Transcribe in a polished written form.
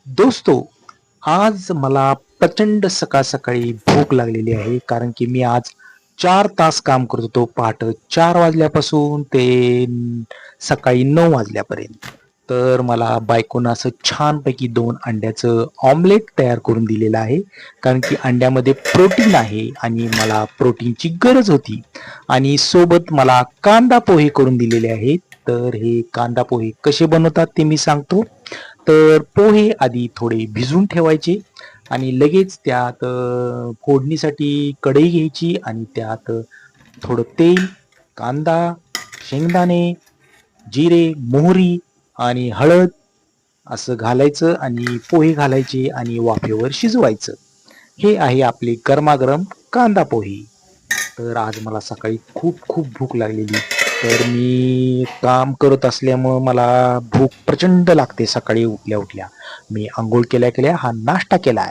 दोस्तो, आज मला प्रचंड सकाळ सकाळी भूक लागलेली आहे कारण की मी आज 4 तास काम करत होतो. पहाटे 4 वाजल्यापासून ते सकाळी 9 वाजल्यापर्यंत. तर मला बायकोनं असं छानपैकी 2 अंड्याचं ऑमलेट तयार करून दिलेलं आहे. कारण की अंड्यामध्ये प्रोटीन आहे आणि मला प्रोटीनची गरज होती. आणि सोबत मला कांदा पोहे करून दिलेले आहेत. तर हे कांदा पोहे कसे बनवतात ते मी सांगतो. तर पोहे आधी थोडे भिजवून ठेवायचे आणि लगेच त्यात फोडणीसाठी कढई घ्यायची आणि त्यात थोडं तेल, कांदा, शेंगदाणे, जिरे, मोहरी आणि हळद असं घालायचं आणि पोहे घालायचे आणि वाफेवर शिजवायचं. हे आहे आपले गरमागरम कांदा पोहे. तर आज मला सकाळी खूप खूप भूक लागलेली. तर मी काम करत असल्यामुळं मला भूक प्रचंड लागते सकाळी उठल्या उठल्या. मी अंघोळ केल्या केल्या हा नाश्ता केला आहे.